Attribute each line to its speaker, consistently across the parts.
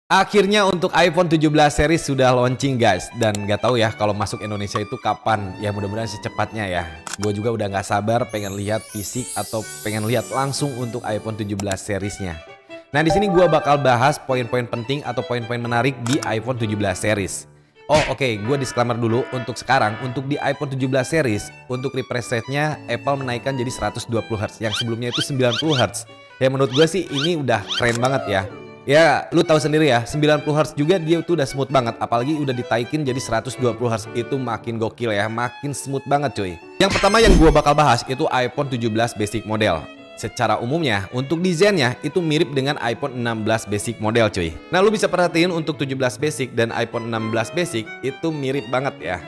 Speaker 1: Akhirnya untuk iPhone 17 series sudah launching guys. Dan nggak tahu ya kalau masuk Indonesia itu kapan. Ya mudah-mudahan secepatnya ya. Gue juga udah nggak sabar pengen lihat fisik atau pengen lihat langsung untuk iPhone 17 seriesnya. Nah di sini gue bakal bahas poin-poin penting atau poin-poin menarik di iPhone 17 series. Oh oke, gue disclaimer dulu untuk sekarang. Untuk di iPhone 17 series, untuk refresh rate-nya Apple menaikkan jadi 120Hz. Yang sebelumnya itu 90Hz. Ya menurut gue sih ini udah keren banget ya. Ya, lu tahu sendiri ya, 90Hz juga dia tuh udah smooth banget. Apalagi udah ditaikin jadi 120Hz. Itu makin gokil ya, makin smooth banget cuy. Yang pertama yang gua bakal bahas itu iPhone 17 basic model. Secara umumnya, untuk desainnya itu mirip dengan iPhone 16 basic model cuy. Nah, lu bisa perhatiin untuk 17 basic dan iPhone 16 basic itu mirip banget ya.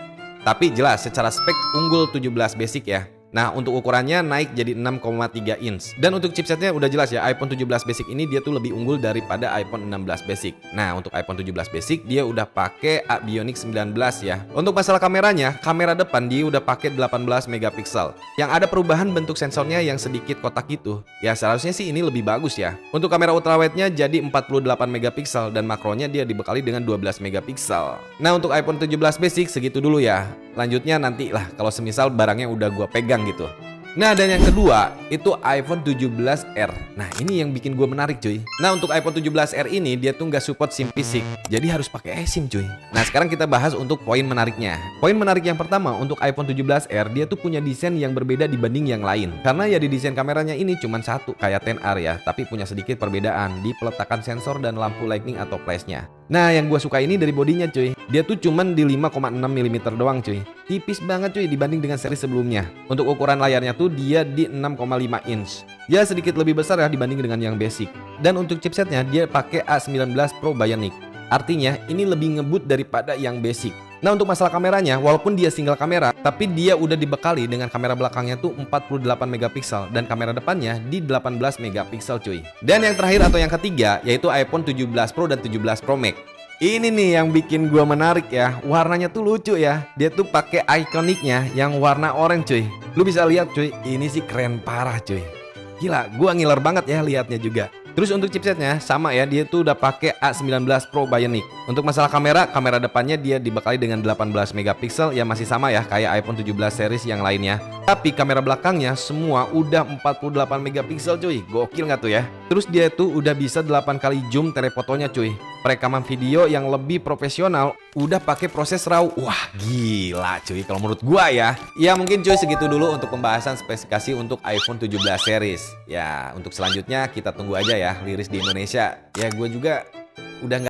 Speaker 1: Tapi jelas secara spek unggul 17 basic ya. Nah untuk ukurannya naik jadi 6,3 inch. Dan untuk chipsetnya udah jelas ya, iPhone 17 basic ini dia tuh lebih unggul daripada iPhone 16 basic. Nah untuk iPhone 17 basic dia udah pakai Bionic 19 ya. Untuk masalah kameranya, kamera depan dia udah pakai 18 megapiksel. Yang ada perubahan bentuk sensornya yang sedikit kotak gitu. Ya seharusnya sih ini lebih bagus ya. Untuk kamera ultrawide-nya jadi 48 megapiksel dan makronya dia dibekali dengan 12 megapiksel. Nah untuk iPhone 17 basic segitu dulu ya. Lanjutnya nanti lah kalau semisal barangnya udah gua pegang gitu. Nah dan yang kedua itu iPhone 17R. Nah ini yang bikin gue menarik cuy. Nah untuk iPhone 17R ini dia tuh nggak support SIM fisik. Jadi harus pakai eSIM cuy. Nah sekarang kita bahas untuk poin menariknya. Poin menarik yang pertama untuk iPhone 17R dia tuh punya desain yang berbeda dibanding yang lain. Karena ya di desain kameranya ini cuma satu kayak 10R ya. Tapi punya sedikit perbedaan di peletakan sensor dan lampu lightning atau flashnya. Nah yang gue suka ini dari bodinya cuy. Dia tuh cuman di 5,6 mm doang cuy. Tipis banget cuy dibanding dengan seri sebelumnya. Untuk ukuran layarnya tuh dia di 6,5 inch. Ya sedikit lebih besar ya dibanding dengan yang basic. Dan untuk chipsetnya dia pakai A19 Pro Bionic. Artinya ini lebih ngebut daripada yang basic. Nah untuk masalah kameranya, walaupun dia single kamera, tapi dia udah dibekali dengan kamera belakangnya tuh 48 megapiksel dan kamera depannya di 18 megapiksel cuy. Dan yang terakhir atau yang ketiga yaitu iPhone 17 Pro dan 17 Pro Max. Ini nih yang bikin gua menarik ya. Warnanya tuh lucu ya. Dia tuh pakai ikoniknya yang warna orange cuy. Lu bisa lihat cuy, ini sih keren parah cuy. Gila, gua ngiler banget ya liatnya juga. Terus untuk chipsetnya sama ya, dia tuh udah pakai A19 Pro Bionic. Untuk masalah kamera depannya dia dibekali dengan 18 megapiksel ya masih sama ya kayak iPhone 17 series yang lainnya. Tapi kamera belakangnya semua udah 48 megapiksel cuy. Gokil nggak tuh ya? Terus dia tuh udah bisa 8 kali zoom telefotonya cuy. Perekaman video yang lebih profesional udah pakai proses RAW. Wah gila cuy kalau menurut gua ya. Ya mungkin cuy segitu dulu untuk pembahasan spesifikasi untuk iPhone 17 series. Ya untuk selanjutnya kita tunggu aja ya rilis di Indonesia. Ya gue juga udah nggak